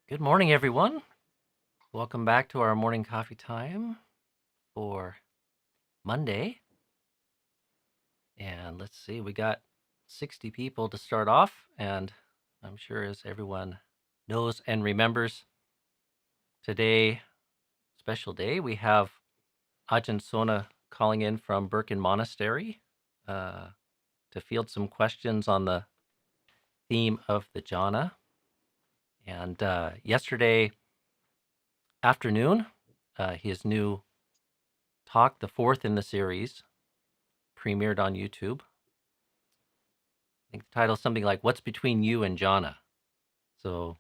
Good morning, everyone. Welcome back to our morning coffee time for Monday. And let's see, we got 60 people to start off. And I'm sure, as everyone knows and remembers, today, special day, we have Ajahn Sona calling in from Birken Monastery to field some questions on the theme of the Jhāna. And yesterday afternoon, his new talk, the fourth in the series, premiered on YouTube. I think the title is something like "What's Between You and Jhāna." So,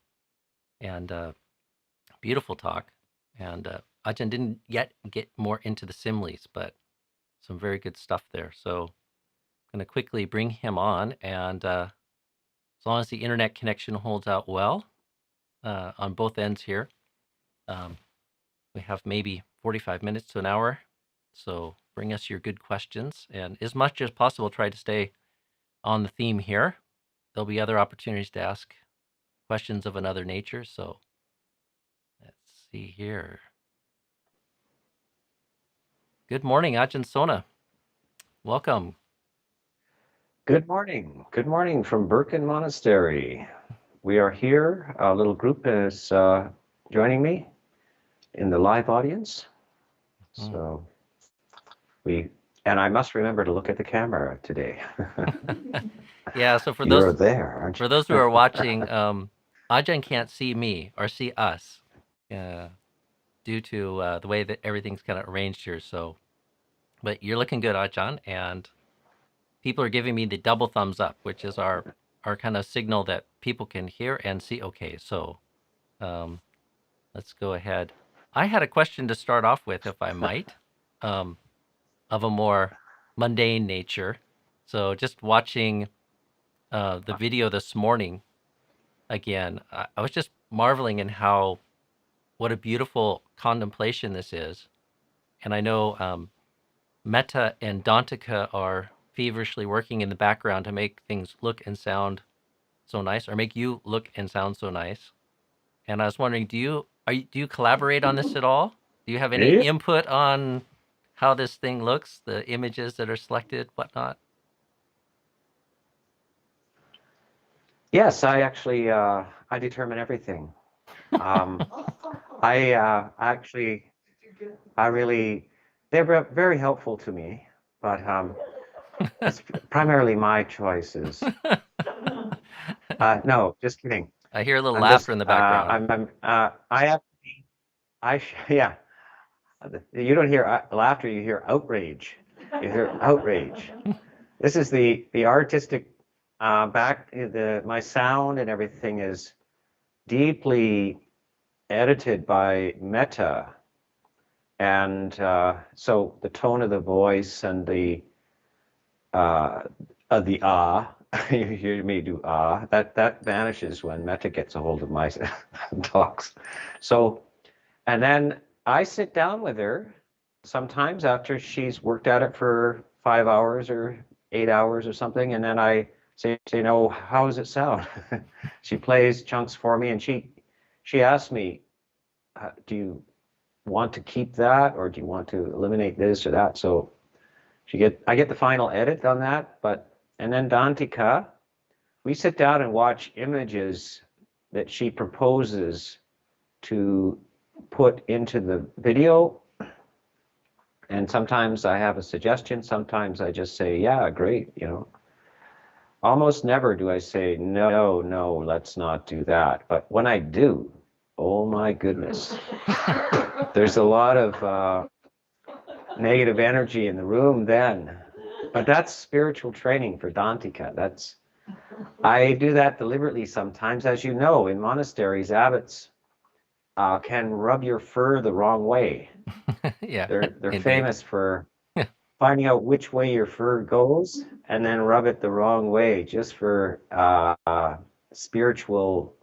and beautiful talk. And Ajahn didn't yet get more into the similes, but some very good stuff there. So, I'm going to quickly bring him on, and as long as the internet connection holds out well on both ends here, we have maybe 45 minutes to an hour. So, bring us your good questions, and as much as possible, try to stay on the theme here. There'll be other opportunities to ask questions of another nature. So let's see here. Good morning, Ajahn Sona. Welcome. Good morning. Good morning from Birken Monastery. We are here. A little group is joining me in the live audience. So and I must remember to look at the camera today. Yeah, so for You're there, aren't you? those who are watching, Ajahn can't see me or see us due to the way that everything's kind of arranged here. So, but you're looking good, Ajahn, and people are giving me the double thumbs up, which is our kind of signal that people can hear and see okay. So let's go ahead. I had a question to start off with, if I might, of a more mundane nature. So just watching the video this morning again, I was just marveling in what a beautiful contemplation this is. And I know Metta and Dantika are feverishly working in the background to make things look and sound so nice, or make you look and sound so nice. And I was wondering, do you collaborate on this at all? Do you have any Yeah. input on how this thing looks, the images that are selected, whatnot? Yes, I actually I determine everything. Um, I really they're very helpful to me, but it's primarily my choices. No, just kidding. I hear a little I'm laughter just in the background. I have yeah. You don't hear laughter, you hear outrage. You hear outrage. This is the artistic my sound and everything is deeply edited by Metta, and so the tone of the voice and the ah, you hear me do that vanishes when Metta gets a hold of my talks. So, and then I sit down with her sometimes after she's worked at it for 5 hours or 8 hours or something, and then I say, no, how does it sound? She plays chunks for me, and she asks me, do you want to keep that, or do you want to eliminate this or that? So I get the final edit on that, and then Dantika, we sit down and watch images that she proposes to put into the video. And sometimes I have a suggestion, sometimes I just say, yeah, great, Almost never do I say, no, let's not do that. But when I do, oh my goodness, there's a lot of negative energy in the room then. But that's spiritual training for Dantika. I do that deliberately sometimes. As you know, in monasteries, abbots can rub your fur the wrong way. Yeah, They're indeed. famous for finding out which way your fur goes and then rub it the wrong way just for spiritual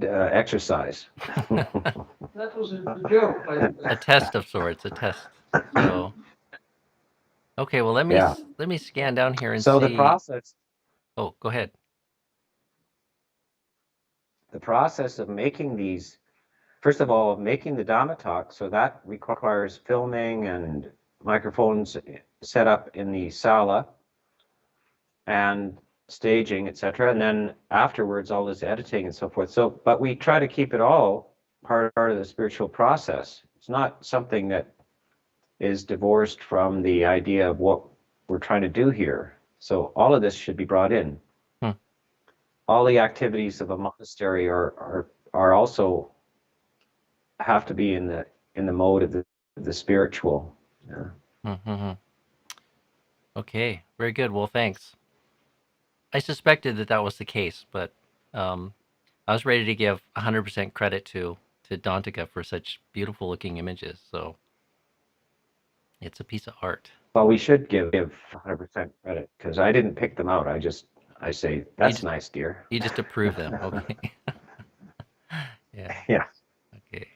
exercise. That was a joke. A test of sorts, a test. So, okay, well, let me scan down here and So see. the process. Oh, go ahead. the process of making these, first of all, making the Dhamma talk, so that requires filming and microphones set up in the sala and staging, etc. And then afterwards, all this editing and so forth. So, but we try to keep it all part of the spiritual process. It's not something that is divorced from the idea of what we're trying to do here. So all of this should be brought in. All the activities of a monastery are also have to be in the mode of the spiritual. Yeah. Okay, very good. Well, thanks. I suspected that was the case, but I was ready to give 100% credit to Dantika for such beautiful looking images. So it's a piece of art. Well, we should give 100% credit because I didn't pick them out. I say, that's nice, dear. You just approve them. Okay. Yeah. Yeah. Okay.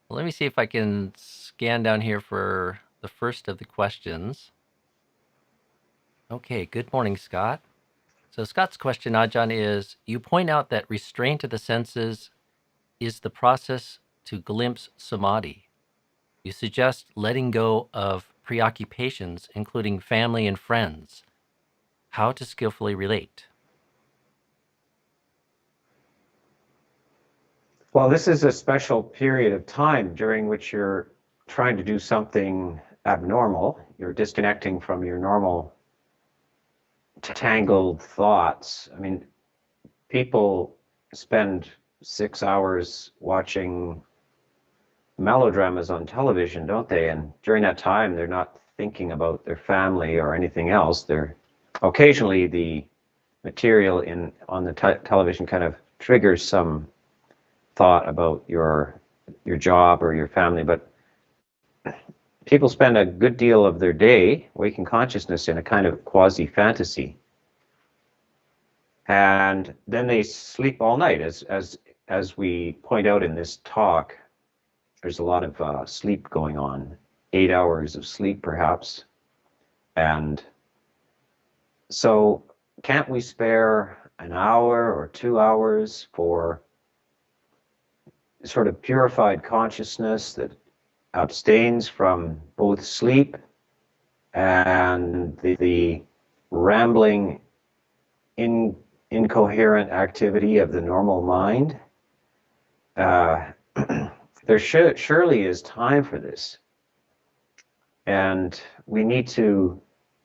Well, let me see if I can scan down here for the first of the questions. Okay. Good morning, Scott. So Scott's question, Ajahn, is you point out that restraint of the senses is the process to glimpse Samādhi. You suggest letting go of preoccupations, including family and friends. How to skillfully relate? Well, this is a special period of time during which you're trying to do something abnormal. You're disconnecting from your normal tangled thoughts. I mean, people spend 6 hours watching melodramas on television, don't they? And during that time, they're not thinking about their family or anything else. They're occasionally the material on the television kind of triggers some thought about your job or your family, but people spend a good deal of their day waking consciousness in a kind of quasi-fantasy. And then they sleep all night. As we point out in this talk, there's a lot of sleep going on, 8 hours of sleep perhaps. And so can't we spare an hour or 2 hours for sort of purified consciousness that abstains from both sleep and the rambling, incoherent activity of the normal mind? There surely is time for this. And we need to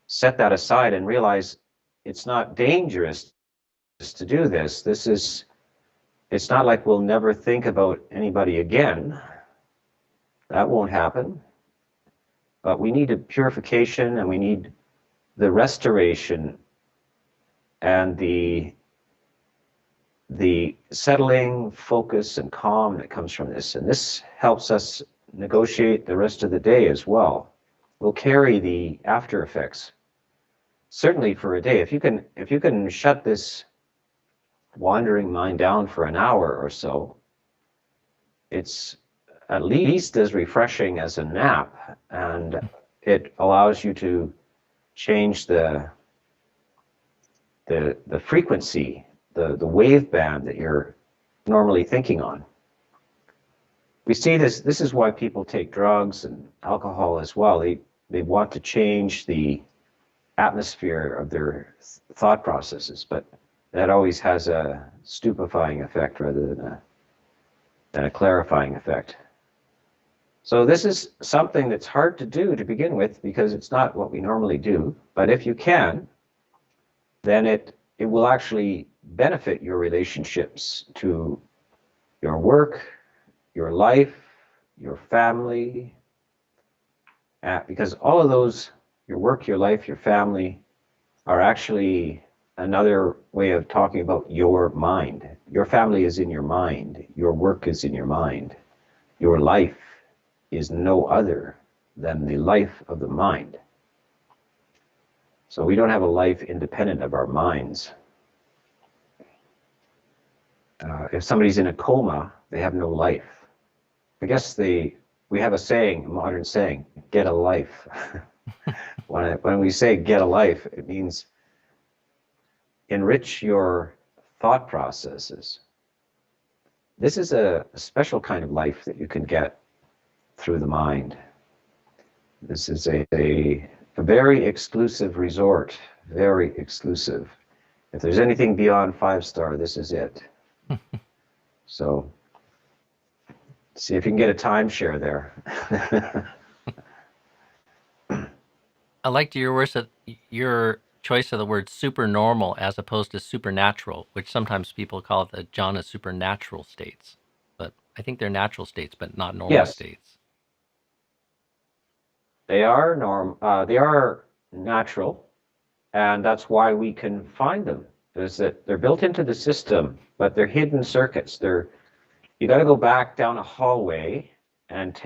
set that aside and realize it's not dangerous to do this. It's not like we'll never think about anybody again. That won't happen. But we need a purification, and we need the restoration and the settling, focus, and calm that comes from this. And this helps us negotiate the rest of the day as well. We'll carry the after effects, certainly for a day. If you can shut this wandering mind down for an hour or so, it's at least as refreshing as a nap, and it allows you to change the frequency, the wave band that you're normally thinking on. We see this is why people take drugs and alcohol as well. They want to change the atmosphere of their thought processes, but that always has a stupefying effect rather than a clarifying effect. So this is something that's hard to do to begin with because it's not what we normally do. But if you can, then it will actually benefit your relationships to your work, your life, your family, because all of those, your work, your life, your family, are actually another way of talking about your mind. Your family is in your mind. Your work is in your mind. Your life is no other than the life of the mind. So we don't have a life independent of our minds. If somebody's in a coma, they have no life. I guess we have a saying, a modern saying, get a life. When we say get a life, it means enrich your thought processes. this is a special kind of life that you can get through the mind. This is a very exclusive resort, very exclusive. If there's anything beyond 5-star, this is it. So see if you can get a timeshare there. I liked your choice of the word supernormal as opposed to supernatural, which sometimes people call the jhana supernatural states. But I think they're natural states, but not normal Yes. states. They are they are natural, and that's why we can find them. Is that they're built into the system, but they're hidden circuits. You got to go back down a hallway and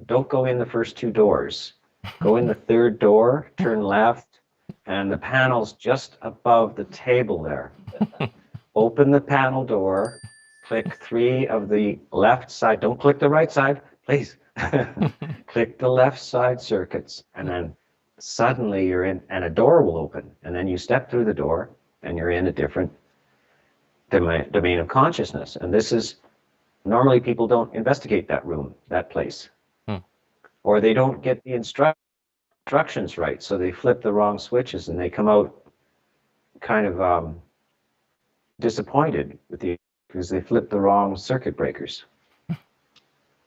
don't go in the first 2 doors. Go in the 3rd door, turn left, and the panel's just above the table there. Open the panel door, click 3 of the left side. Don't click the right side, please. Click the left side circuits, and then suddenly you're in, and a door will open, and then you step through the door, and you're in a different domain of consciousness. And this is, normally people don't investigate that room, that place. Or they don't get the instructions right, so they flip the wrong switches, and they come out kind of disappointed because they flipped the wrong circuit breakers.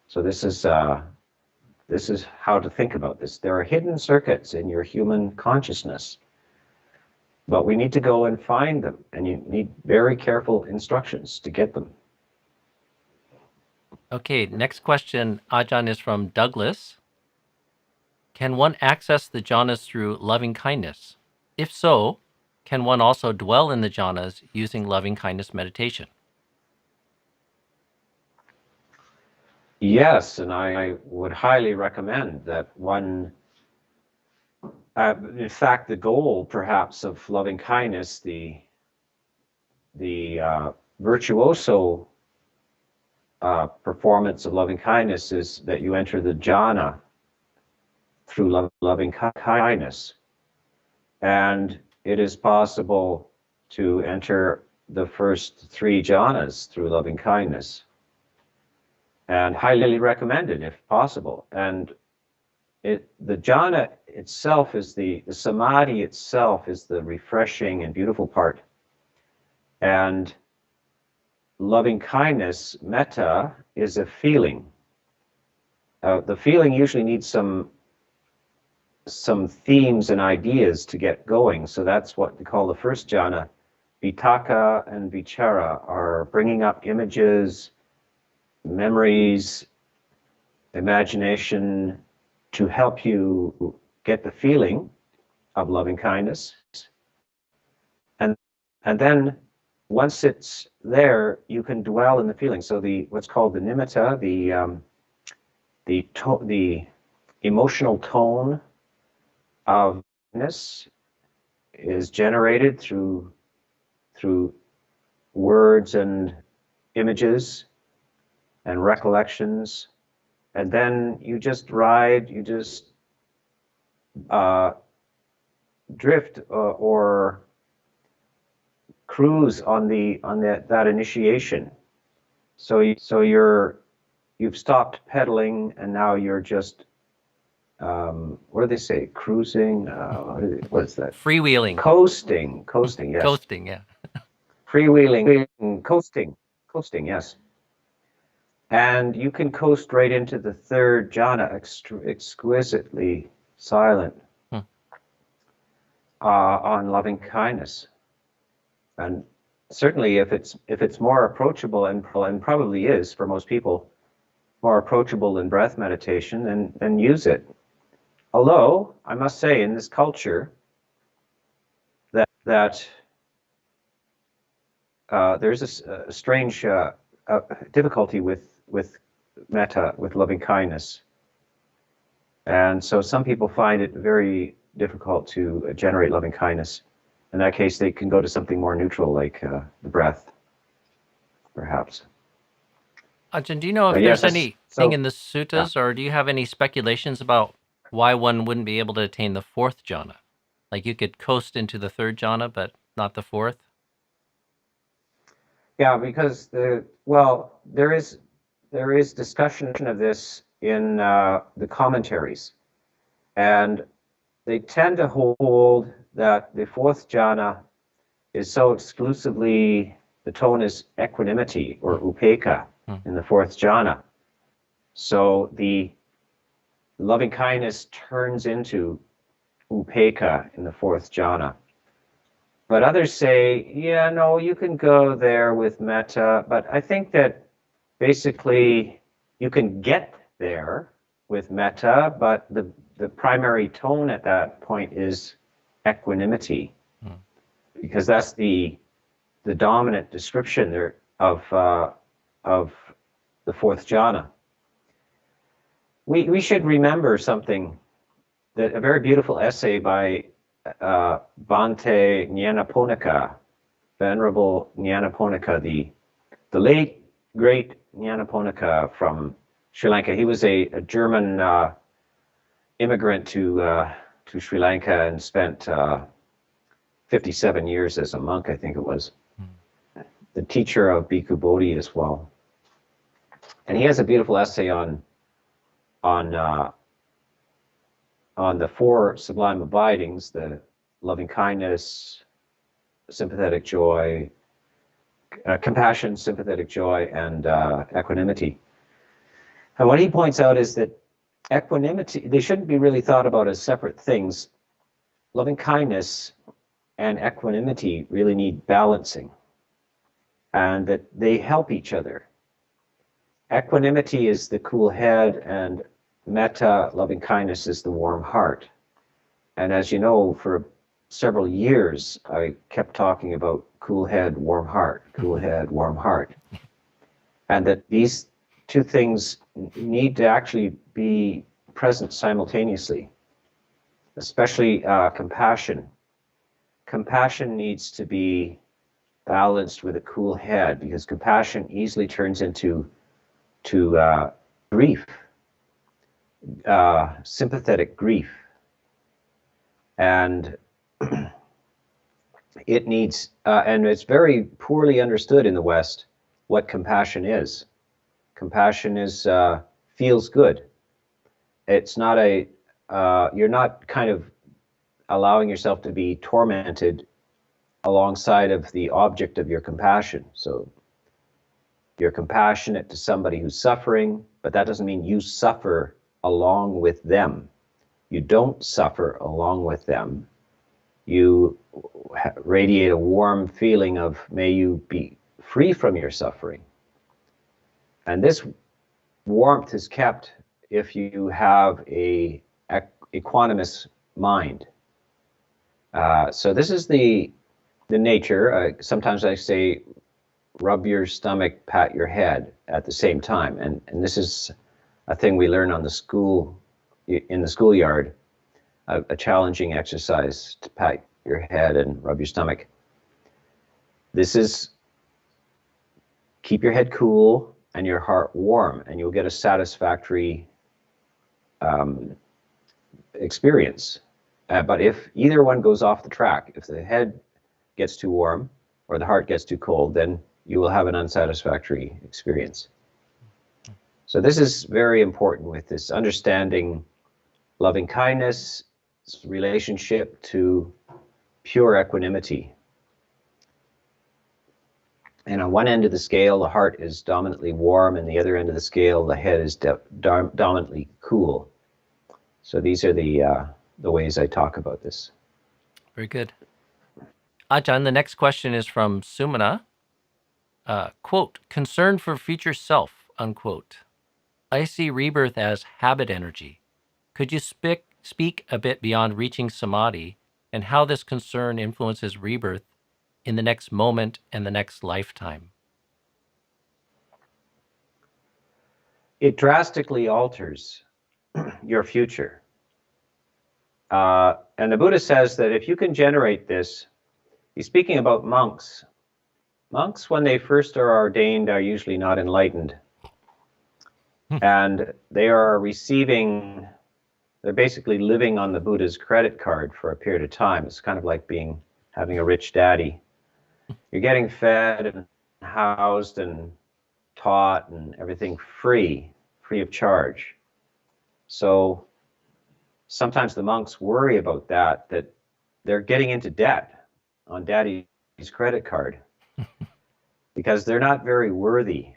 So this is how to think about this. There are hidden circuits in your human consciousness, but we need to go and find them, and you need very careful instructions to get them. Okay, next question, Ajahn, is from Douglas. Can one access the jhanas through loving kindness? If so, can one also dwell in the jhanas using loving kindness meditation? Yes, and I would highly recommend that one, in fact, the goal perhaps of loving kindness, the virtuoso performance of loving kindness is that you enter the jhana through loving kindness. And it is possible to enter the first 3 jhanas through loving kindness. And highly recommended if possible. And the jhana itself is the samadhi itself is the refreshing and beautiful part. And loving kindness, metta, is a feeling. The feeling usually needs some themes and ideas to get going. So that's what we call the first jhana. Vitakka and vichara are bringing up images, memories, imagination to help you get the feeling of loving kindness. And then once it's there, you can dwell in the feeling. So what's called the nimitta, the emotional tone of kindness is generated through words and images and recollections, and then you just drift or cruise on that initiation. So you've stopped pedaling, and now you're just what do they say? Cruising? What is that? Freewheeling. Coasting, yes. Coasting, yeah. Freewheeling, coasting, yes. And you can coast right into the 3rd jhana, exquisitely silent on loving kindness. And certainly, if it's more approachable, and probably is for most people, more approachable than breath meditation, then use it. Although I must say, in this culture, that there's a strange difficulty with metta, with loving kindness, and so some people find it very difficult to generate loving kindness. In that case, they can go to something more neutral, like the breath, perhaps. Ajahn, do you know if there's anything in the suttas, or do you have any speculations about why one wouldn't be able to attain the 4th jhana? Like you could coast into the 3rd jhana, but not the 4th? Yeah, because there is discussion of this in the commentaries, and they tend to hold that the fourth jhana is so exclusively, the tone is equanimity or upekkha in the fourth jhana. So the loving kindness turns into upekkha in the fourth jhana. But others say, yeah, no, you can go there with metta. But I think that basically you can get there with metta, but the primary tone at that point is equanimity, because that's the dominant description there of the fourth jhana. We should remember something, that a very beautiful essay by Bhante Nyanaponika, Venerable Nyanaponika, the late great Nyanaponika from Sri Lanka. He was a German immigrant to Sri Lanka and spent 57 years as a monk, I think it was. The teacher of Bhikkhu Bodhi as well. And he has a beautiful essay on the four sublime abidings: the loving kindness, sympathetic joy, compassion, sympathetic joy, and equanimity. And what he points out is that equanimity, they shouldn't be really thought about as separate things. Loving kindness and equanimity really need balancing, and that they help each other. Equanimity is the cool head, and metta, loving kindness, is the warm heart. And as you know, for several years, I kept talking about cool head, warm heart, cool head, warm heart. And that these two things need to actually be present simultaneously, especially compassion. Compassion needs to be balanced with a cool head, because compassion easily turns into grief, sympathetic grief. And it needs, and it's very poorly understood in the West what compassion is. Compassion is feels good. It's not you're not kind of allowing yourself to be tormented alongside of the object of your compassion. So you're compassionate to somebody who's suffering, but that doesn't mean you suffer along with them. You don't suffer along with them. You radiate a warm feeling of, may you be free from your suffering. And this warmth is kept if you have a equanimous mind. So this is the nature. Sometimes I say, rub your stomach, pat your head at the same time. And this is a thing we learn on in the schoolyard, a challenging exercise to pat your head and rub your stomach. This is keep your head cool and your heart warm, and you'll get a satisfactory experience. But if either one goes off the track, if the head gets too warm or the heart gets too cold, then you will have an unsatisfactory experience. So this is very important with this understanding loving kindness, relationship to pure equanimity. And on one end of the scale, the heart is dominantly warm, and the other end of the scale, the head is dominantly cool. So these are the ways I talk about this. Very good. Ajahn, the next question is from Sumana. Quote, concern for future self, unquote. I see rebirth as habit energy. Could you speak a bit beyond reaching Samādhi and how this concern influences rebirth in the next moment and the next lifetime? It drastically alters your future. And the Buddha says that if you can generate this, he's speaking about monks. Monks, when they first are ordained, are usually not enlightened. And they are they're basically living on the Buddha's credit card for a period of time. It's kind of like having a rich daddy. You're getting fed and housed and taught and everything free of charge. So sometimes the monks worry about that they're getting into debt on daddy's credit card because they're not very worthy.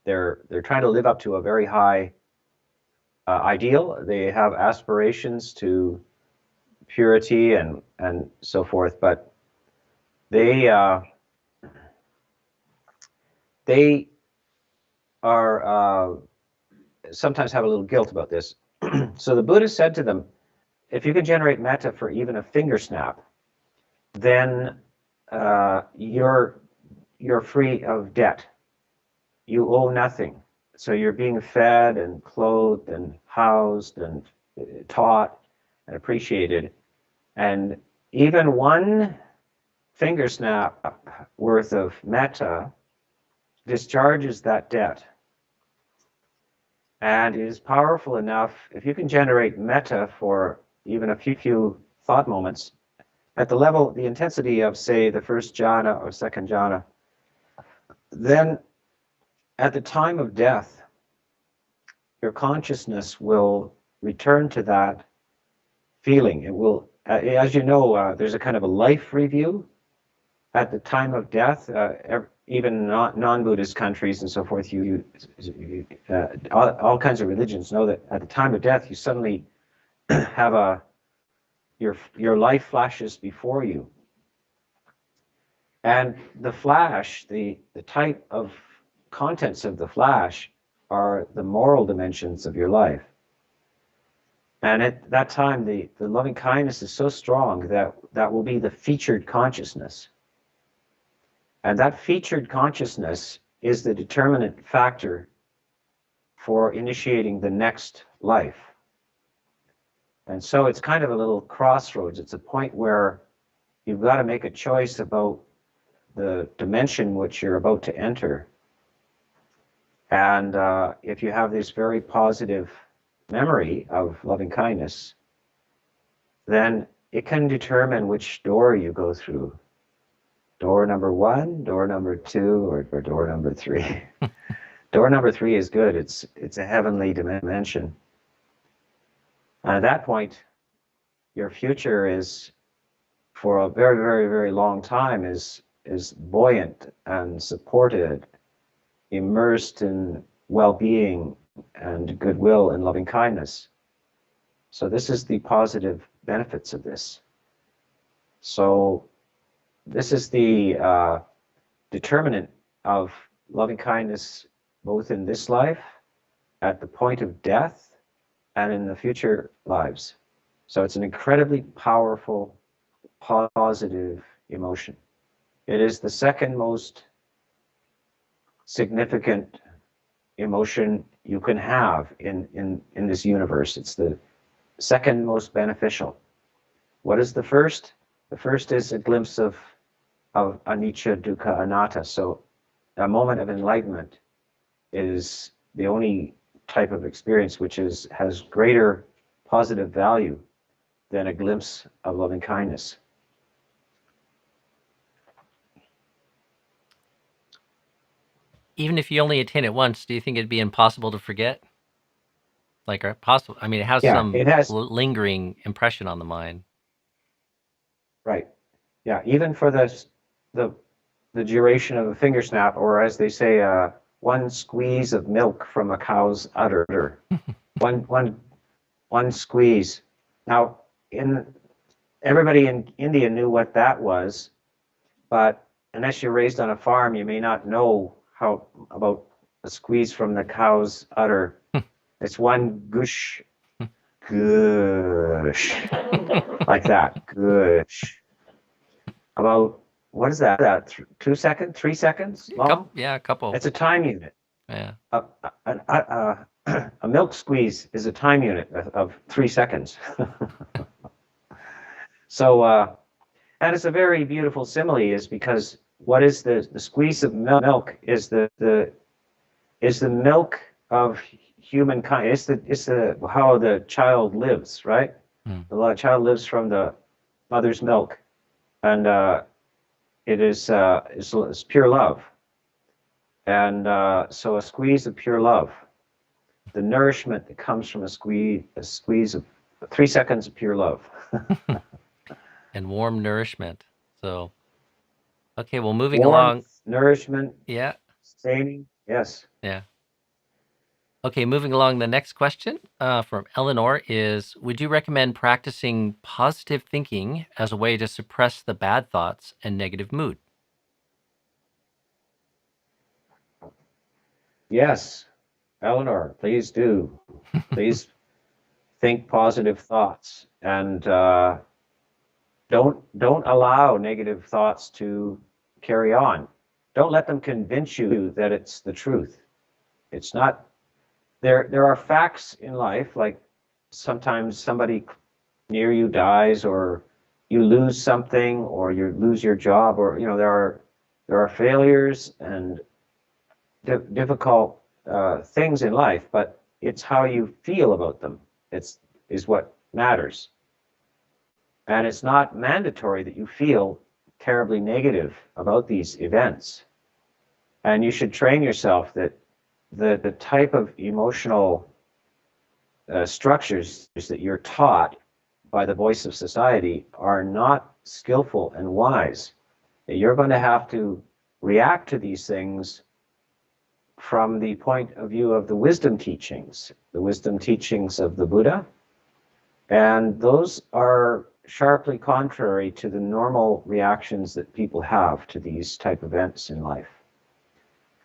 They're trying to live up to a very high ideal. They have aspirations to purity and so forth, but they are sometimes have a little guilt about this. So the Buddha said to them, if you can generate metta for even a finger snap, then you're free of debt. You owe nothing. So you're being fed and clothed and housed and taught and appreciated. And even one finger snap worth of metta discharges that debt. And it is powerful enough, if you can generate metta for even a few thought moments, at the level, the intensity of, say, the first jhana or second jhana, then at the time of death, your consciousness will return to that feeling. It will, as you know, there's a kind of a life review at the time of death. Even non-Buddhist countries and so forth, all kinds of religions know that at the time of death, you suddenly have your life flashes before you. And the flash, the type of contents of the flash are the moral dimensions of your life. And at that time, the loving kindness is so strong that will be the featured consciousness. And that featured consciousness is the determinant factor for initiating the next life. And so it's kind of a little crossroads. It's a point where you've got to make a choice about the dimension which you're about to enter. And if you have this very positive memory of loving kindness, then it can determine which door you go through. Door number 1, door number 2, or door number 3. Door number 3 is good. It's a heavenly dimension. And at that point, your future is, for a very, very, very long time, is buoyant and supported, immersed in well-being and goodwill and loving kindness. So this is the positive benefits of this. So this is the determinant of loving kindness both in this life, at the point of death, and in the future lives. So it's an incredibly powerful, positive emotion. It is the second most significant emotion you can have in this universe. It's the second most beneficial. What is the first? The first is a glimpse of anicca, dukkha, anatta. So a moment of enlightenment is the only type of experience which has greater positive value than a glimpse of loving kindness. Even if you only attain it once, do you think it'd be impossible to forget? Like, possible? I mean, it has some lingering impression on the mind. Right. Yeah. Even for the duration of a finger snap, or as they say, one squeeze of milk from a cow's udder. one squeeze. Now, everybody in India knew what that was, but unless you're raised on a farm, you may not know about a squeeze from the cow's udder. It's one gush, gush, like that, gush. About, what is that? 2 seconds, 3 seconds long? A couple. It's a time unit. Yeah. A milk squeeze is a time unit of 3 seconds. So, and it's a very beautiful simile, is because what is the squeeze of milk is the milk of humankind. It's the how the child lives, right? The child lives from the mother's milk, and it's pure love. And so a squeeze of pure love, the nourishment that comes from a squeeze of 3 seconds of pure love. And warm nourishment. So, okay, well, moving Warmth, along. nourishment, Yeah, sustaining. Yes. yeah. Okay, moving along. The next question from Eleanor is, would you recommend practicing positive thinking as a way to suppress the bad thoughts and negative mood? Yes. Eleanor, please do. Please think positive thoughts, and don't allow negative thoughts to carry on. Don't let them convince you that it's the truth. It's not. There are facts in life, like sometimes somebody near you dies, or you lose something, or you lose your job, or there are failures and difficult things in life, but it's how you feel about them. Is what matters. And it's not mandatory that you feel terribly negative about these events. And you should train yourself that the type of emotional structures that you're taught by the voice of society are not skillful and wise. You're going to have to react to these things from the point of view of the wisdom teachings of the Buddha. And those are sharply contrary to the normal reactions that people have to these type of events in life.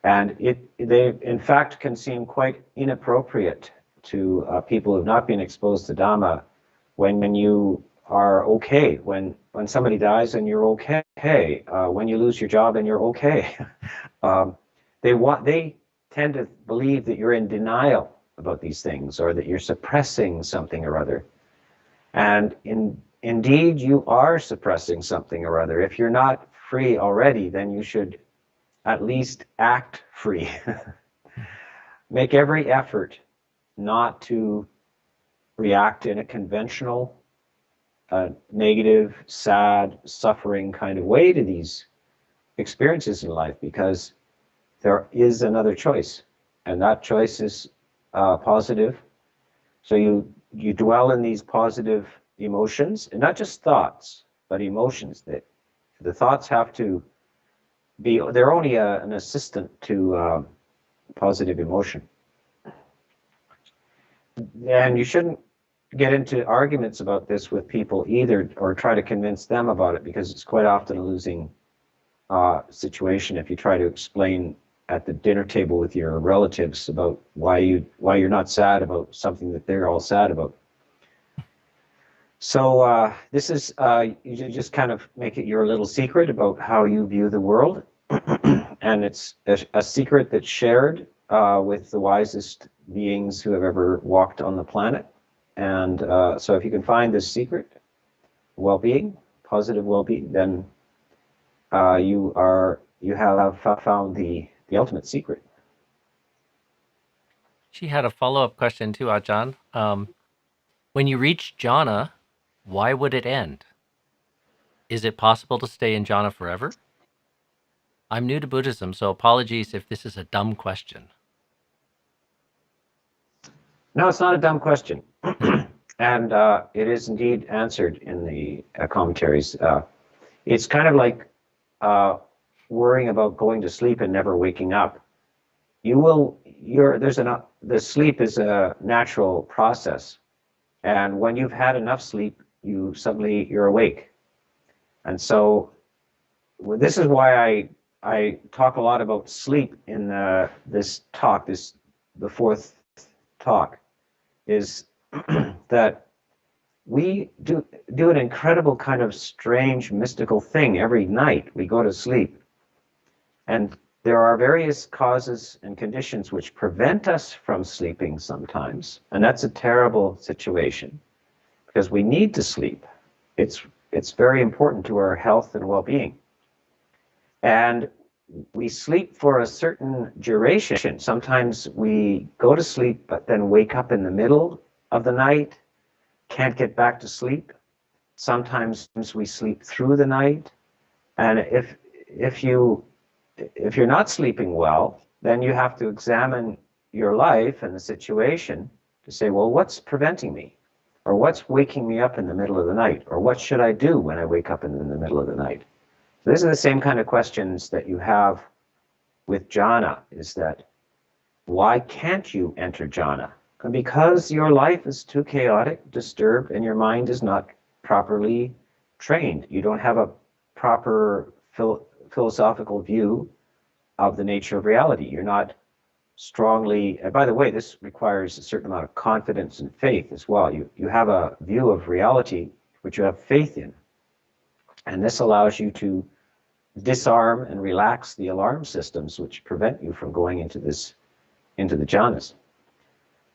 And they, in fact, can seem quite inappropriate to people who have not been exposed to Dhamma when you are okay, when somebody dies and you're okay, when you lose your job and you're okay. They tend to believe that you're in denial about these things, or that you're suppressing something or other. And indeed, you are suppressing something or other. If you're not free already, then you should at least act free. Make every effort not to react in a conventional, negative, sad, suffering kind of way to these experiences in life, because there is another choice, and that choice is positive. So you dwell in these positive emotions, and not just thoughts, but emotions. That the thoughts have to be, they're only an assistant to positive emotion. And you shouldn't get into arguments about this with people either, or try to convince them about it, because it's quite often a losing situation if you try to explain at the dinner table with your relatives about why you're not sad about something that they're all sad about. So this is you just kind of make it your little secret about how you view the world, and it's a secret that's shared with the wisest beings who have ever walked on the planet. And so if you can find this secret, well-being, positive well-being, then you have found the ultimate secret. She had a follow-up question too, Ajahn. When you reach jhana, why would it end? Is it possible to stay in jhana forever? I'm new to Buddhism, so apologies if this is a dumb question. No, it's not a dumb question. And it is indeed answered in the commentaries. It's kind of like worrying about going to sleep and never waking up. The sleep is a natural process. And when you've had enough sleep, you're awake. And so this is why I talk a lot about sleep in this talk, the fourth talk, is that we do an incredible kind of strange mystical thing every night. We go to sleep, and there are various causes and conditions which prevent us from sleeping sometimes, and that's a terrible situation, because we need to sleep. It's very important to our health and well-being. And we sleep for a certain duration. Sometimes we go to sleep but then wake up in the middle of the night, can't get back to sleep. Sometimes we sleep through the night. And if you're not sleeping well, then you have to examine your life and the situation to say, well, what's preventing me? Or what's waking me up in the middle of the night? Or what should I do when I wake up in the middle of the night? So these are the same kind of questions that you have with jhana, is that why can't you enter jhana? Because your life is too chaotic, disturbed, and your mind is not properly trained. You don't have a proper philosophical view of the nature of reality. You're not strongly, and by the way, this requires a certain amount of confidence and faith as well. You have a view of reality which you have faith in. And this allows you to disarm and relax the alarm systems which prevent you from going into the jhanas.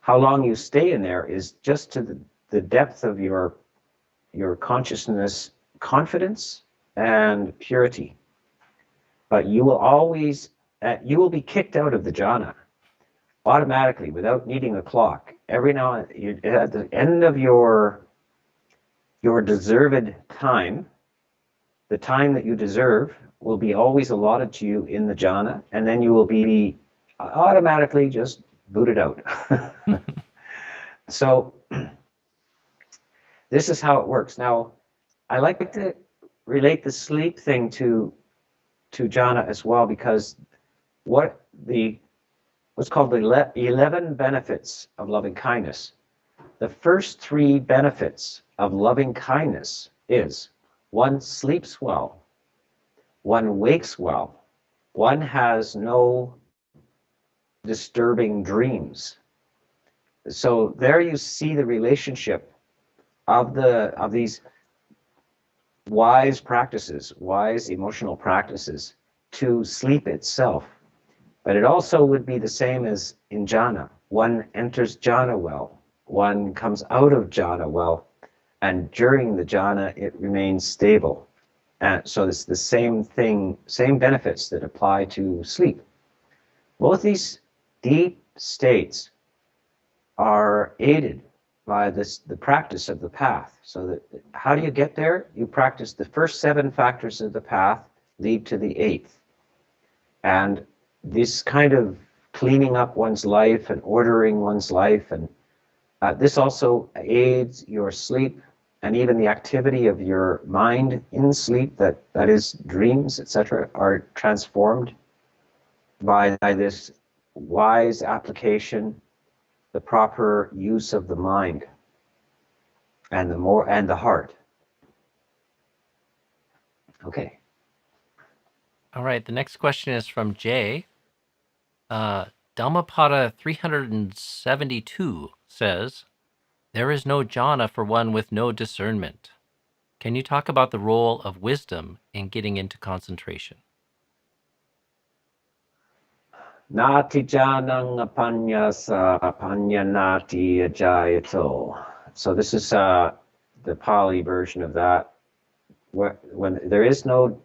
How long you stay in there is just to the depth of your consciousness, confidence, and purity. But you will always, you will be kicked out of the jhana automatically without needing a clock. Every now and then, at the end of your deserved time, the time that you deserve will be always allotted to you in the jhana, and then you will be automatically just booted out. So this is how it works. Now, I like to relate the sleep thing to jhana as well, because what's called the 11 benefits of loving kindness. The first 3 benefits of loving kindness is: 1 sleeps well, 1 wakes well, 1 has no disturbing dreams. So there you see the relationship of these wise practices, wise emotional practices, to sleep itself. But it also would be the same as in jhana. 1 enters jhana well, 1 comes out of jhana well, and during the jhana it remains stable. And so it's the same thing, same benefits that apply to sleep. Both these deep states are aided by the practice of the path. So that, how do you get there? You practice the first 7 factors of the path, lead to the 8th. And this kind of cleaning up one's life and ordering one's life, and this also aids your sleep and even the activity of your mind in sleep, that is dreams, etc., are transformed by this wise application, the proper use of the mind and the heart. Okay. All right. The next question is from Jay. Dhammapada 372 says, "There is no jhana for one with no discernment. Can you talk about the role of wisdom in getting into concentration?" Nati janang apanyasa apanyanati ajayato. So this is the Pali version of that. When there is no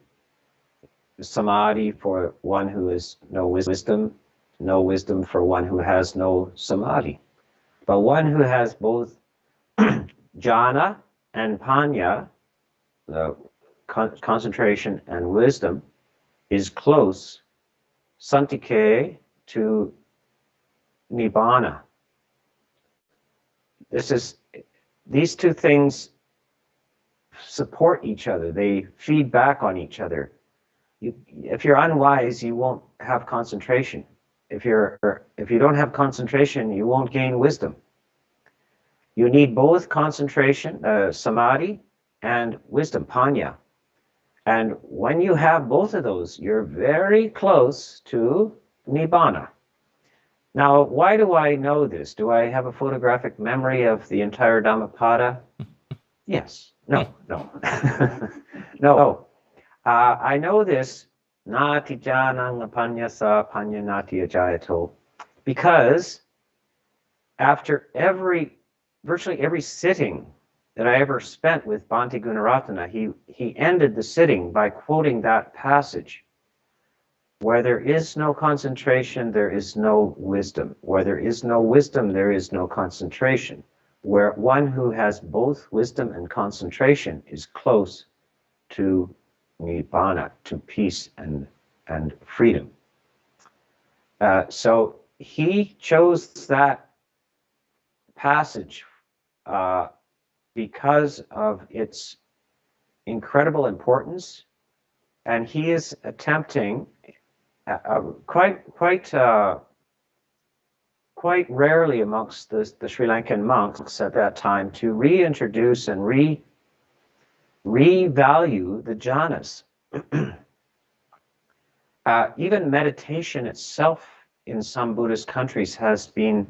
samadhi for one who has no wisdom for one who has no samadhi. But one who has both jhana and panya, the concentration and wisdom, is close, santike, to nibbana. These 2 things support each other. They feed back on each other. If you're unwise, you won't have concentration. If you don't have concentration, you won't gain wisdom. You need both concentration, samadhi, and wisdom, panya. And when you have both of those, you're very close to nibbana. Now, why do I know this? Do I have a photographic memory of the entire Dhammapada? Yes. No. No. I know this, nati janang apanyasa panyanati ajayato, because after virtually every sitting that I ever spent with Bhante Gunaratana, he ended the sitting by quoting that passage: where there is no concentration, there is no wisdom. Where there is no wisdom, there is no concentration. Where one who has both wisdom and concentration is close to nibbana, to peace and freedom. So he chose that passage because of its incredible importance, and he is attempting quite rarely amongst the Sri Lankan monks at that time to reintroduce and revalue the jhanas. Even meditation itself in some Buddhist countries has been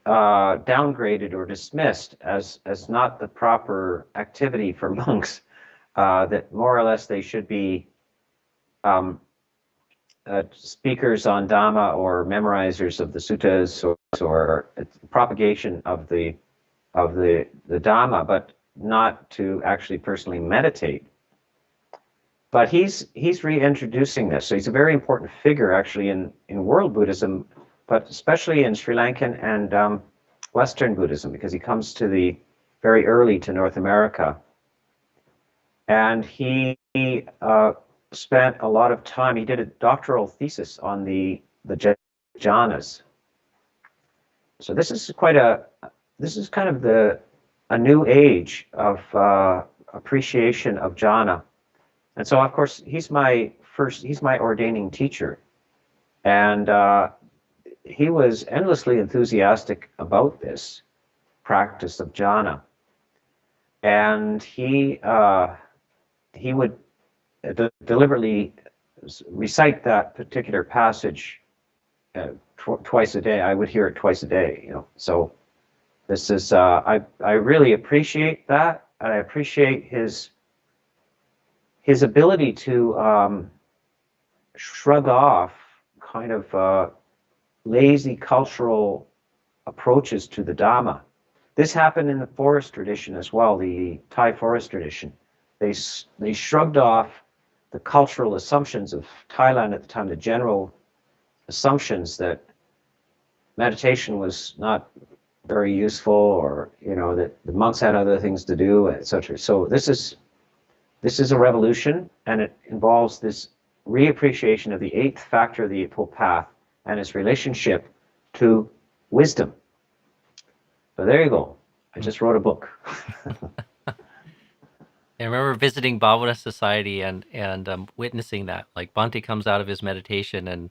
downgraded or dismissed as not the proper activity for monks, that more or less they should be speakers on Dhamma or memorizers of the suttas, or propagation of the Dhamma, but not to actually personally meditate. But he's reintroducing this, so he's a very important figure actually in world Buddhism, but especially in Sri Lankan and Western Buddhism, because he comes to the very early to North America, and he spent a lot of time. He did a doctoral thesis on the jhanas. So this is kind of a new age of appreciation of jhana. And so, of course, he's my ordaining teacher, and he was endlessly enthusiastic about this practice of jhana, and he would deliberately recite that particular passage twice a day. I would hear it twice a day, So this is I really appreciate that, and I appreciate his ability to shrug off kind of lazy cultural approaches to the Dhamma. This happened in the forest tradition as well, the Thai forest tradition. They shrugged off the cultural assumptions of Thailand at the time, the general assumptions that meditation was not very useful, or that the monks had other things to do, etc. So this is a revolution, and it involves this reappreciation of the eighth factor of the Eightfold Path and its relationship to wisdom. So there you go. I just wrote a book. I remember visiting Bhavana Society and witnessing that. Like Bhante comes out of his meditation and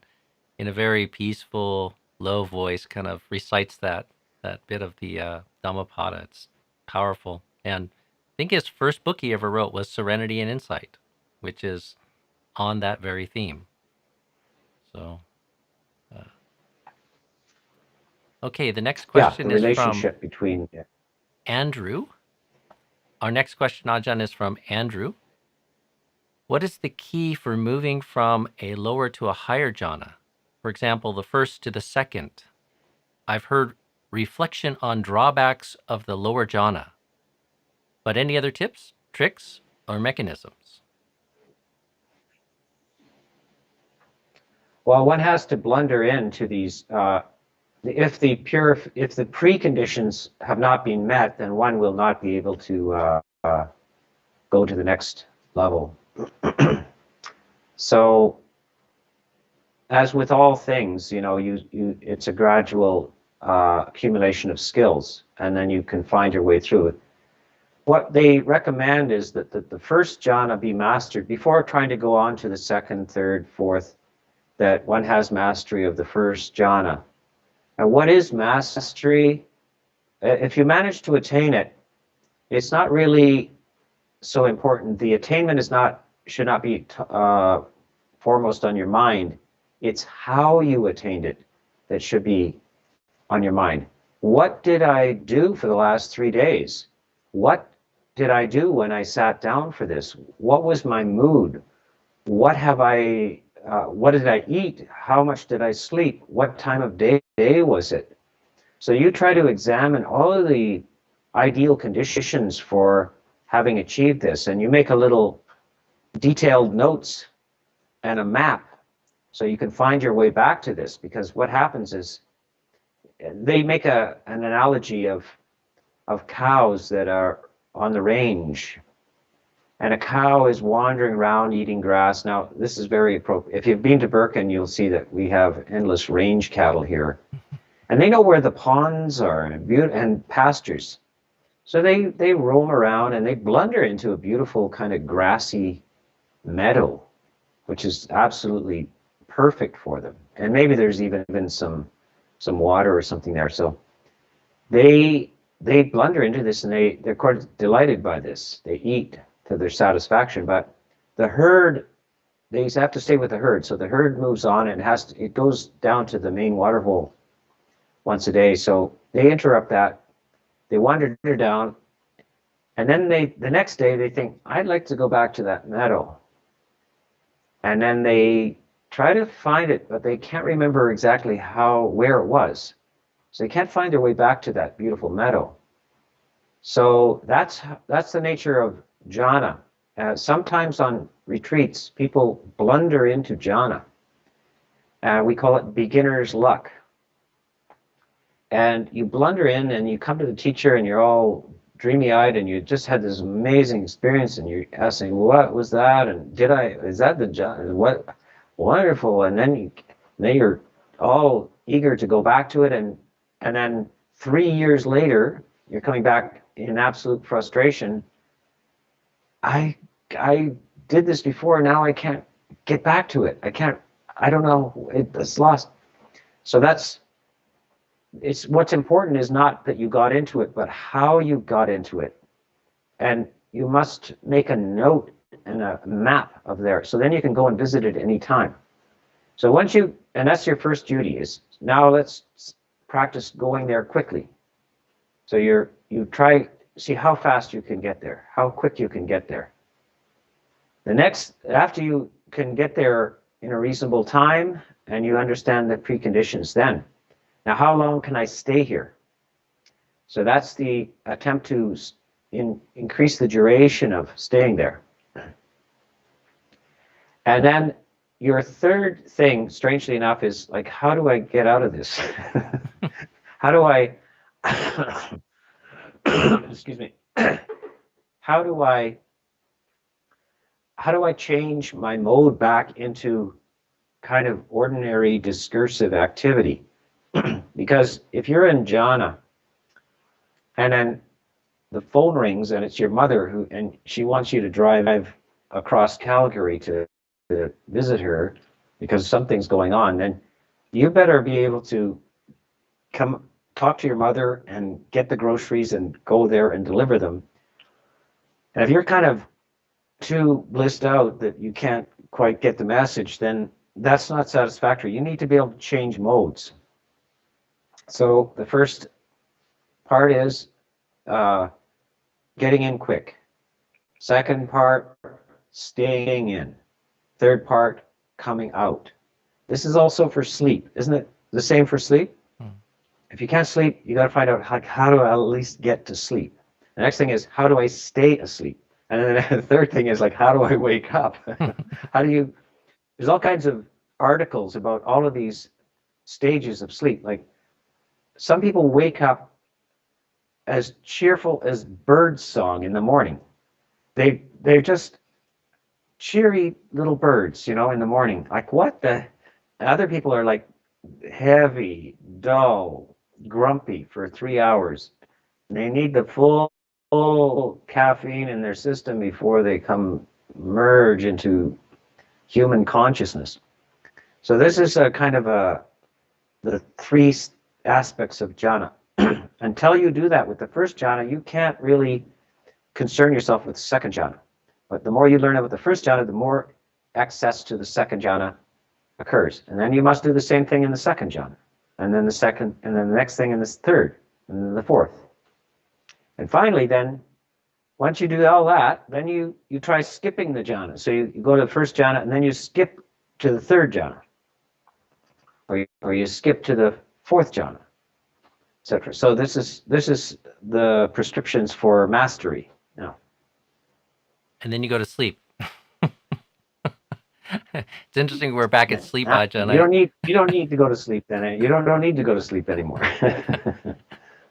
in a very peaceful, low voice kind of recites that bit of the Dhammapada. It's powerful. And I think his first book he ever wrote was Serenity and Insight, which is on that very theme. So, okay, the next question the is relationship from between Andrew. Our next question, Ajahn, is from Andrew. What is the key for moving from a lower to a higher jhana? For example, the first to the second. I've heard reflection on drawbacks of the lower jhana. But any other tips, tricks, or mechanisms? Well, one has to blunder into these. If the preconditions have not been met, then one will not be able to go to the next level. So, as with all things, it's a gradual accumulation of skills, and then you can find your way through it. What they recommend is that the first jhana be mastered before trying to go on to the second, third, fourth, that one has mastery of the first jhana. And what is mastery? If you manage to attain it, it's not really so important. The attainment should not be foremost on your mind. It's how you attained it that should be on your mind. What did I do for the last 3 days? What did I do when I sat down for this? What was my mood? What did I eat? How much did I sleep? What time of day was it? So you try to examine all of the ideal conditions for having achieved this, and you make a little detailed notes and a map so you can find your way back to this. Because what happens is they make an analogy of cows that are on the range, and a cow is wandering around eating grass. Now, this is very appropriate. If you've been to Birken, you'll see that we have endless range cattle here. And they know where the ponds are and pastures. So they roam around and they blunder into a beautiful kind of grassy meadow, which is absolutely perfect for them. And maybe there's even been some water or something there. So they blunder into this, and they're quite delighted by this. They eat to their satisfaction, but the herd, they have to stay with the herd. So the herd moves on, and it goes down to the main water hole once a day. So they interrupt that. They wander down, and then the next day they think, I'd like to go back to that meadow. And then they try to find it, but they can't remember exactly where it was. So they can't find their way back to that beautiful meadow. So that's the nature of jhana. Sometimes on retreats, people blunder into jhana. We call it beginner's luck. And you blunder in and you come to the teacher and you're all dreamy-eyed and you just had this amazing experience and you're asking, what was that? And is that the jhana? What? Wonderful. And then you're all eager to go back to it. And then 3 years later, you're coming back in absolute frustration. I did this before, now I can't get back to it. I don't know, it's lost. So what's important is not that you got into it, but how you got into it. And you must make a note and a map of there. So then you can go and visit it anytime. So and that's your first duty, is now let's practice going there quickly. So you try, see how fast you can get there, how quick you can get there. After you can get there in a reasonable time and you understand the preconditions, then, now how long can I stay here? So that's the attempt to increase the duration of staying there. And then your third thing, strangely enough, is like, how do I get out of this? How do I, excuse me, how do I change my mode back into kind of ordinary discursive activity? Because if you're in jhana and then the phone rings and it's your mother and she wants you to drive across Calgary to visit her because something's going on, then you better be able to come talk to your mother and get the groceries and go there and deliver them. And if you're kind of too blissed out that you can't quite get the message, then that's not satisfactory. You need to be able to change modes. So the first part is getting in quick. Second part, staying in. Third part, coming out. This is also for sleep. Isn't it the same for sleep? If you can't sleep, you got to find out how do I at least get to sleep. The next thing is, how do I stay asleep? And then the third thing is, like, how do I wake up? There's all kinds of articles about all of these stages of sleep. Like, some people wake up as cheerful as birds song in the morning. They're just cheery little birds, in the morning. Like, what the? Other people are like heavy, dull, grumpy for 3 hours. They need the full caffeine in their system before they merge into human consciousness. So this is a kind of the three aspects of jhana. Until you do that with the first jhana, you can't really concern yourself with the second jhana. But the more you learn about the first jhana, the more access to the second jhana occurs. And then you must do the same thing in the second jhana. And then the second, and then the next thing in the third, and then the fourth. And finally, then, once you do all that, then you try skipping the jhana. So you go to the first jhana, and then you skip to the third jhana. Or you skip to the fourth jhana, etc. So this is the prescriptions for mastery. Now. And then you go to sleep. It's interesting we're back at sleep, Ajahn. You don't need to go to sleep then. You don't need to go to sleep anymore.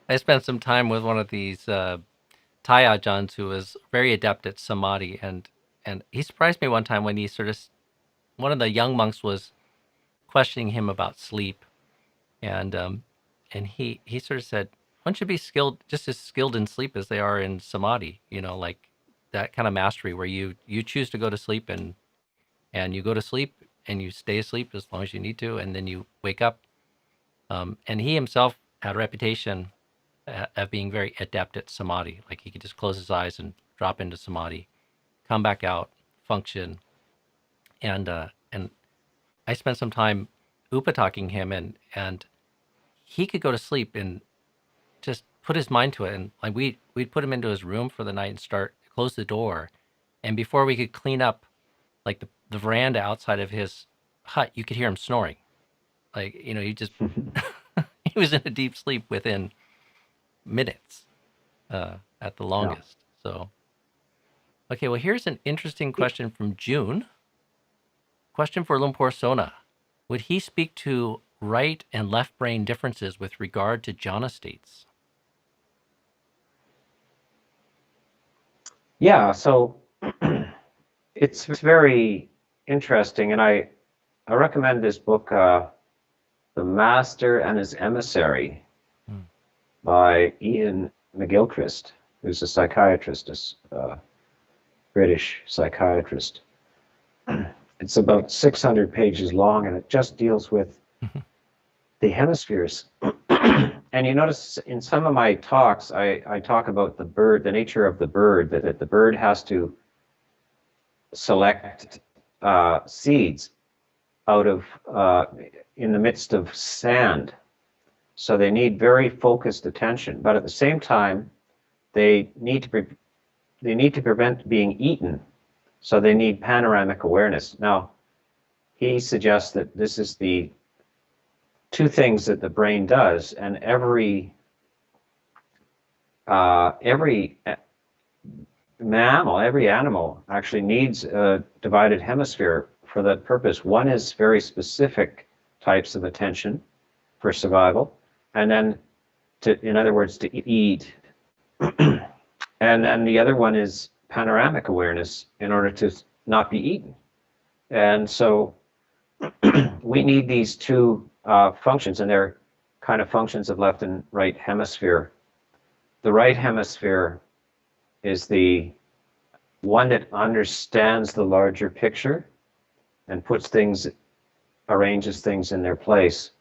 I spent some time with one of these Thai Ajahns who was very adept at Samadhi, and he surprised me one time when he sort of, one of the young monks was questioning him about sleep, and he sort of said, one should be skilled, just as skilled in sleep as they are in Samadhi, like that kind of mastery where you choose to go to sleep, and you go to sleep and you stay asleep as long as you need to, and then you wake up. And he himself had a reputation of being very adept at Samadhi. Like he could just close his eyes and drop into Samadhi, come back out, function. And I spent some time upatalking him, and he could go to sleep and just put his mind to it. And like we'd put him into his room for the night and close the door. And before we could clean up like the veranda outside of his hut, you could hear him snoring. Like, he just, he was in a deep sleep within minutes at the Yeah. longest. So, okay, well, here's an interesting question from June. Question for Lumpur Sona. Would he speak to right and left brain differences with regard to jhana states? Yeah, so it's very interesting, and I recommend this book, The Master and His Emissary, Hmm. by Ian McGilchrist, who's a psychiatrist, a British psychiatrist. It's about 600 pages long, and it just deals with the hemispheres. And you notice in some of my talks, I talk about the bird, the nature of the bird, that the bird has to select seeds out of in the midst of sand. So they need very focused attention, but at the same time, they need to prevent being eaten. So they need panoramic awareness. Now, he suggests that this is the two things that the brain does, and every mammal, every animal actually needs a divided hemisphere for that purpose. One is very specific types of attention for survival, and then in other words, to eat. And the other one is panoramic awareness in order to not be eaten. And so we need these two functions, and they're kind of functions of left and right hemisphere. The right hemisphere is the one that understands the larger picture and arranges things in their place.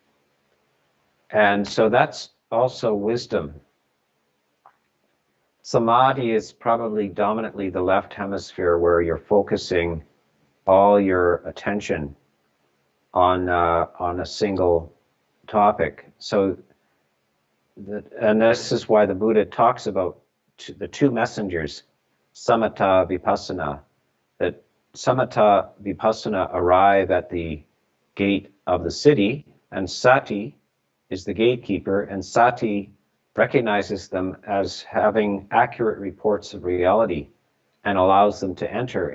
And so that's also wisdom. Samadhi is probably dominantly the left hemisphere, where you're focusing all your attention on a single topic. So, and this is why the Buddha talks about the two messengers, samatha, vipassana. That samatha, vipassana arrive at the gate of the city, and sati is the gatekeeper, and sati recognizes them as having accurate reports of reality and allows them to enter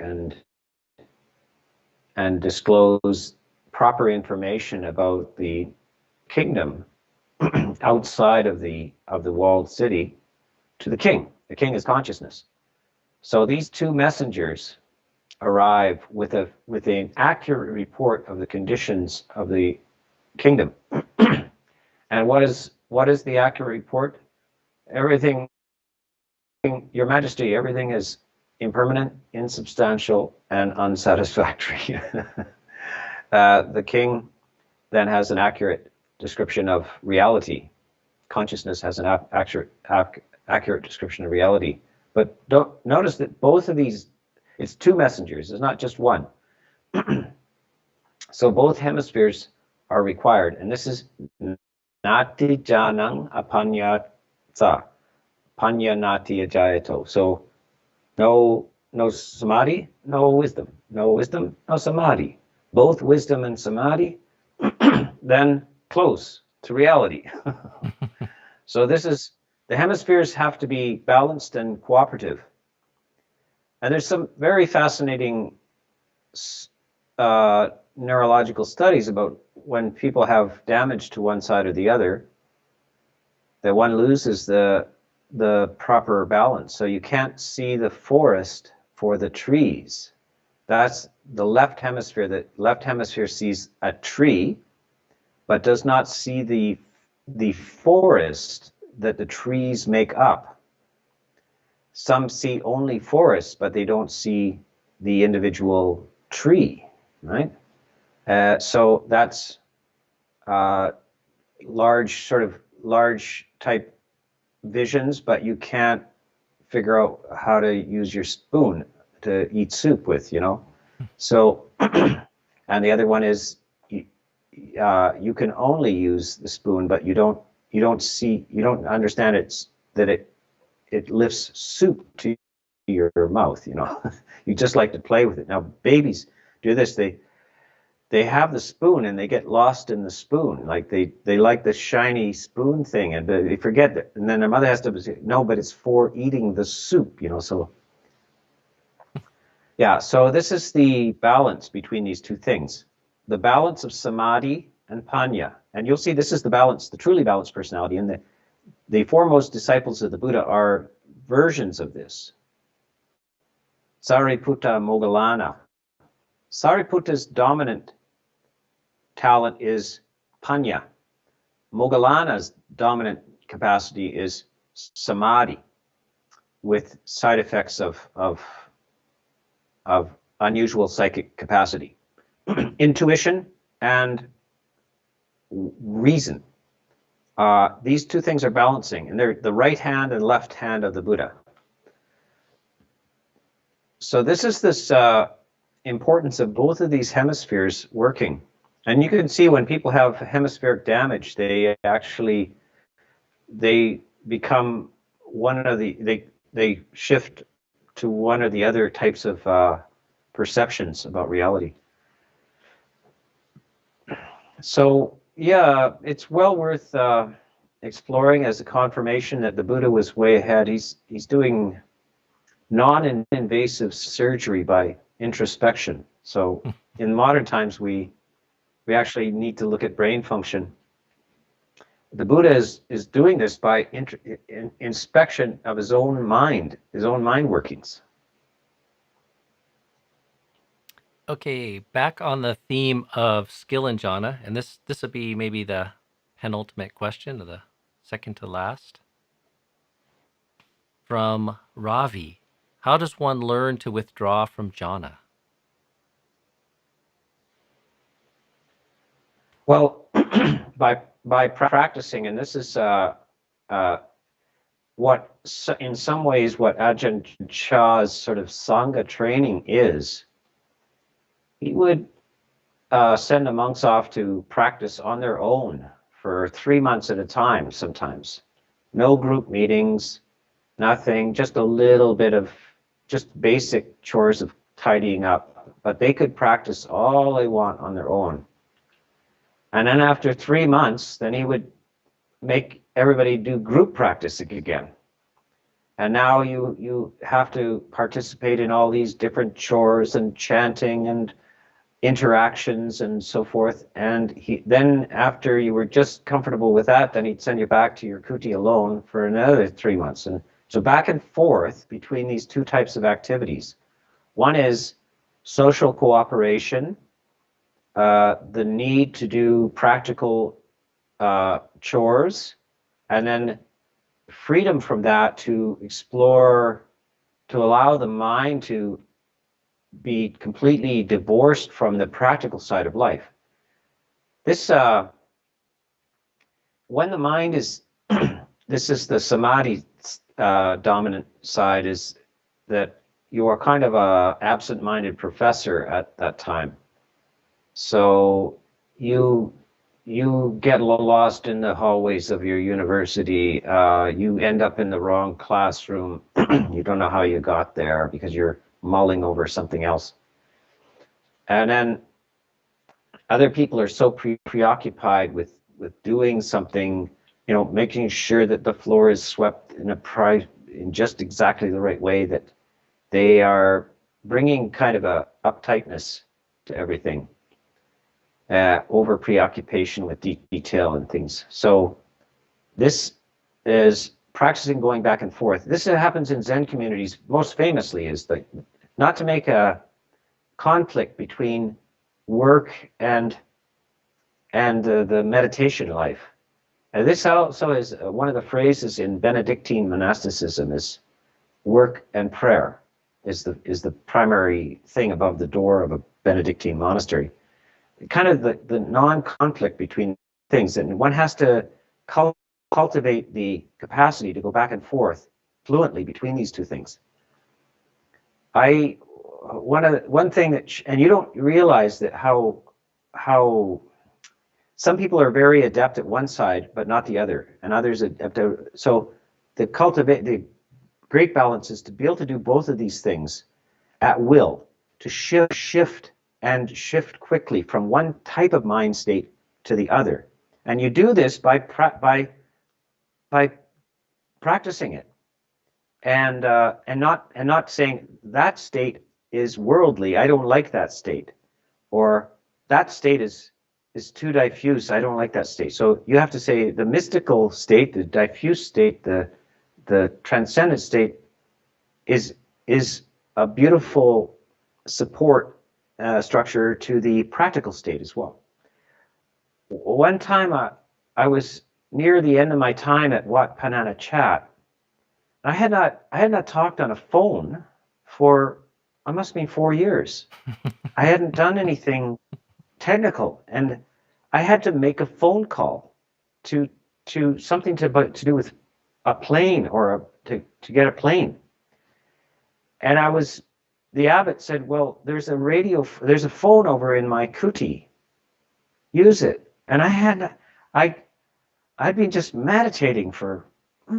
and disclose proper information about the kingdom outside of the walled city to the king. The king is consciousness. So these two messengers arrive with an accurate report of the conditions of the kingdom. And what is the accurate report? Everything, Your Majesty, everything is impermanent, insubstantial, and unsatisfactory. The king then has an accurate description of reality. Consciousness has an accurate description of reality. But don't notice that both of these, it's two messengers, it's not just one. So both hemispheres are required, and this is nati janang apanyatsa, panya nati ajayato. So no samadhi, no wisdom. No wisdom, no samadhi. Both wisdom and samadhi, then close to reality. So the hemispheres have to be balanced and cooperative. And there's some very fascinating neurological studies about when people have damage to one side or the other, that one loses the the proper balance. So you can't see the forest for the trees. That's the left hemisphere. The left hemisphere sees a tree, but does not see the forest that the trees make up. Some see only forest, but they don't see the individual tree, right? So that's large type visions, but you can't figure out how to use your spoon to eat soup with, you know? So, and the other one is you can only use the spoon, but you don't understand that it lifts soup to your mouth, you know? You just like to play with it. Now, babies do this. They have the spoon and they get lost in the spoon. Like they like the shiny spoon thing and they forget that. And then their mother has to say, no, but it's for eating the soup, you know? So, yeah, so this is the balance between these two things. The balance of samadhi and panya. And you'll see this is the balance, the truly balanced personality. And the foremost disciples of the Buddha are versions of this. Sariputta Moggallana. Sariputta's dominant talent is panya. Moggallana's dominant capacity is samadhi, with side effects of unusual psychic capacity, intuition and reason. These two things are balancing, and they're the right hand and left hand of the Buddha. So this is this importance of both of these hemispheres working. And you can see when people have hemispheric damage, they become they shift to one or the other types of perceptions about reality. So yeah, it's well worth exploring as a confirmation that the Buddha was way ahead. He's doing non-invasive surgery by introspection. So in modern times, we actually need to look at brain function. The Buddha is doing this by inspection of his own mind workings. Okay, back on the theme of skill and jhana, and this will be maybe the penultimate question, or the second to last. From Ravi, how does one learn to withdraw from jhana? Well, by practicing, and this is what in some ways what Ajahn Chah's sort of Sangha training is. He would send the monks off to practice on their own for 3 months at a time sometimes. No group meetings, nothing, just a little bit of just basic chores of tidying up. But they could practice all they want on their own. And then after 3 months, then he would make everybody do group practice again. And now you have to participate in all these different chores and chanting and interactions and so forth. And then after you were just comfortable with that, then he'd send you back to your kuti alone for another 3 months. And so back and forth between these two types of activities. One is social cooperation, the need to do practical chores, and then freedom from that to explore, to allow the mind to be completely divorced from the practical side of life. This, when the mind is, this is the samadhi dominant side, is that you are kind of a absent-minded professor at that time. So you get lost in the hallways of your university. You end up in the wrong classroom. You don't know how you got there because you're mulling over something else. And then other people are so preoccupied with doing something, you know, making sure that the floor is swept in just exactly the right way, that they are bringing kind of a uptightness to everything, over preoccupation with detail and things. So this is practicing going back and forth. This happens in Zen communities most famously, is that not to make a conflict between work and the meditation life. And this also is one of the phrases in Benedictine monasticism, is work and prayer is the primary thing above the door of a Benedictine monastery. Kind of the non-conflict between things, and one has to cultivate the capacity to go back and forth fluently between these two things. One thing that, and you don't realize that how some people are very adept at one side but not the other, and others adept at, so the great balance is to be able to do both of these things at will, to shift quickly from one type of mind state to the other. And you do this by practicing it, and not saying that state is worldly, I don't like that state, or that state is too diffuse, I don't like that state. So you have to say the mystical state, the diffuse state, the transcendent state is a beautiful support structure to the practical state as well. One time I was near the end of my time at Wat Panana Chat. I had not talked on a phone for, I must have been 4 years. I hadn't done anything technical, and I had to make a phone call to something to do with a plane, or to get a plane. And the abbot said, well, there's a phone over in my kuti. Use it. And I'd been just meditating for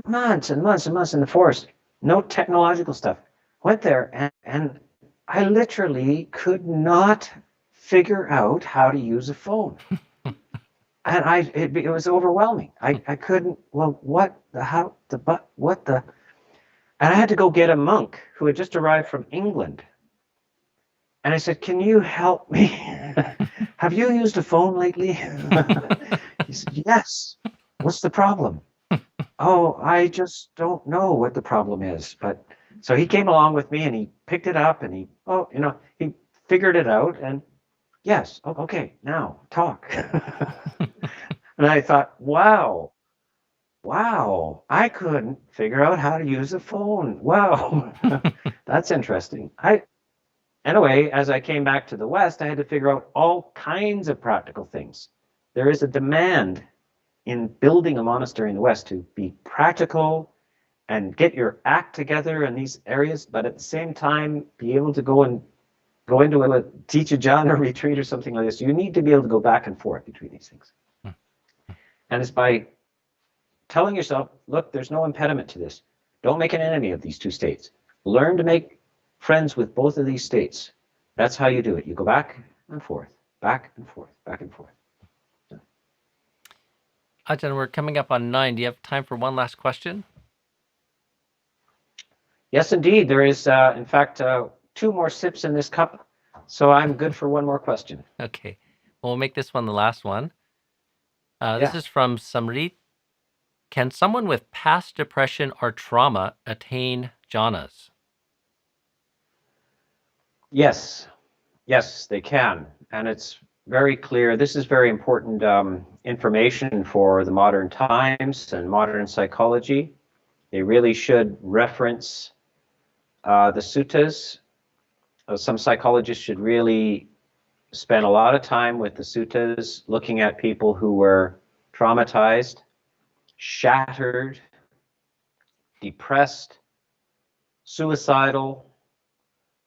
months and months and months in the forest. No technological stuff. Went there, and I literally could not figure out how to use a phone. And it was overwhelming. I couldn't, well, and I had to go get a monk who had just arrived from England. And I said, can you help me? Have you used a phone lately? He said, yes. What's the problem? Oh, I just don't know what the problem is. But so he came along with me, and he picked it up, and he figured it out, and yes, okay, now talk. And I thought, wow, I couldn't figure out how to use a phone. Wow, that's interesting. Anyway, as I came back to the West, I had to figure out all kinds of practical things. There is a demand in building a monastery in the West to be practical and get your act together in these areas, but at the same time, be able to go into teach a jhana retreat or something like this. You need to be able to go back and forth between these things. And it's by telling yourself, look, there's no impediment to this. Don't make an enemy of these two states. Learn to make friends with both of these states. That's how you do it. You go back and forth, back and forth, back and forth. Ajahn, we're coming up on 9. Do you have time for one last question? Yes, indeed. There is, in fact, 2 more sips in this cup, so I'm good for one more question. Okay. Well, we'll make this one the last one. This is from Samādhi. Can someone with past depression or trauma attain jhanas? Yes, they can. And it's very clear. This is very important information for the modern times and modern psychology. They really should reference the suttas. Some psychologists should really spend a lot of time with the suttas, looking at people who were traumatized, shattered, depressed, suicidal,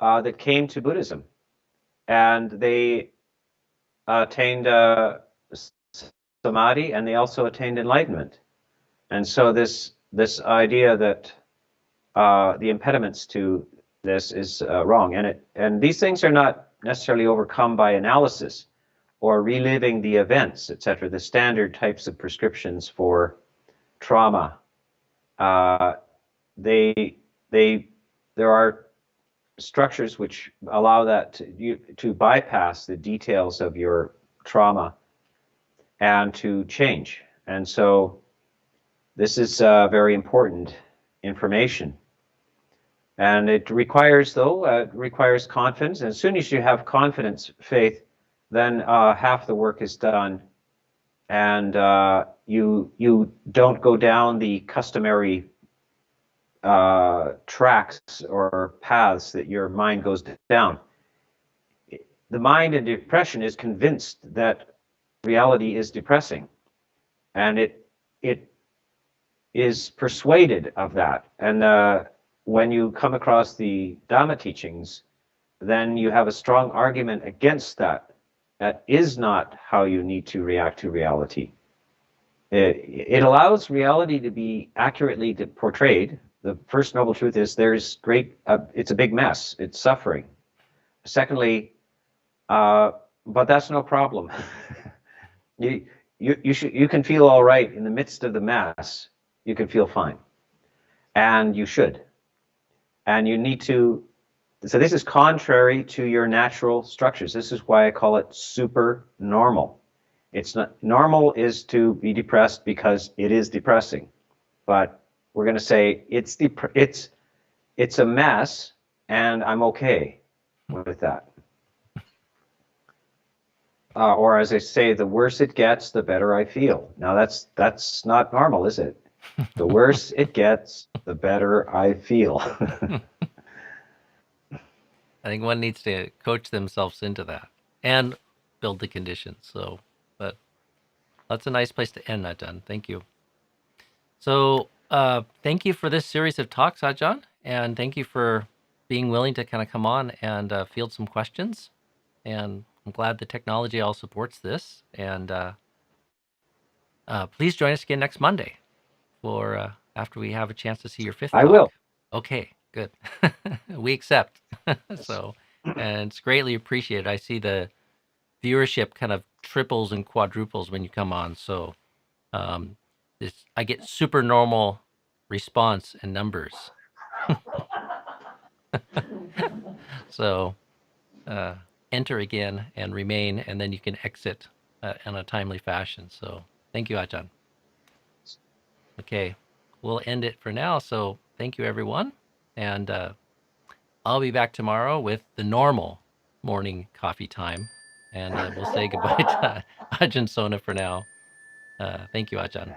that came to Buddhism, and they attained Samādhi, and they also attained enlightenment. And so this idea that the impediments to this is wrong, and these things are not necessarily overcome by analysis or reliving the events, etc. The standard types of prescriptions for trauma. There are structures which allow that to bypass the details of your trauma and to change. And so This is very important information. And it requires, requires confidence. And as soon as you have confidence, faith, then half the work is done. And you don't go down the customary tracks or paths that your mind goes down. The mind in depression is convinced that reality is depressing, and it is persuaded of that. And when you come across the Dhamma teachings, then you have a strong argument against that. That is not how you need to react to reality. It allows reality to be accurately portrayed. The first noble truth is it's a big mess. It's suffering. Secondly, but that's no problem. You can feel all right in the midst of the mess. You can feel fine, and you should. And you need to. So this is contrary to your natural structures. This is why I call it super normal. It's not normal is to be depressed because it is depressing, but we're going to say it's a mess, and I'm okay with that. Or as I say, the worse it gets, the better I feel. Now that's not normal, is it? The worse it gets, the better I feel. I think one needs to coach themselves into that and build the conditions. So, but that's a nice place to end, Ajahn. Thank you. So, thank you for this series of talks, Ajahn, and thank you for being willing to kind of come on and field some questions. And I'm glad the technology all supports this. And please join us again next Monday for after we have a chance to see your fifth talk. I will. Okay, good. We accept. So, and it's greatly appreciated. I see the viewership kind of triples and quadruples when you come on. So, I get super normal response and numbers. So, enter again and remain, and then you can exit in a timely fashion. So, thank you, Ajahn. Okay, we'll end it for now. So, thank you, everyone. And I'll be back tomorrow with the normal morning coffee time. And we'll say goodbye to Ajahn Sona for now. Thank you, Ajahn.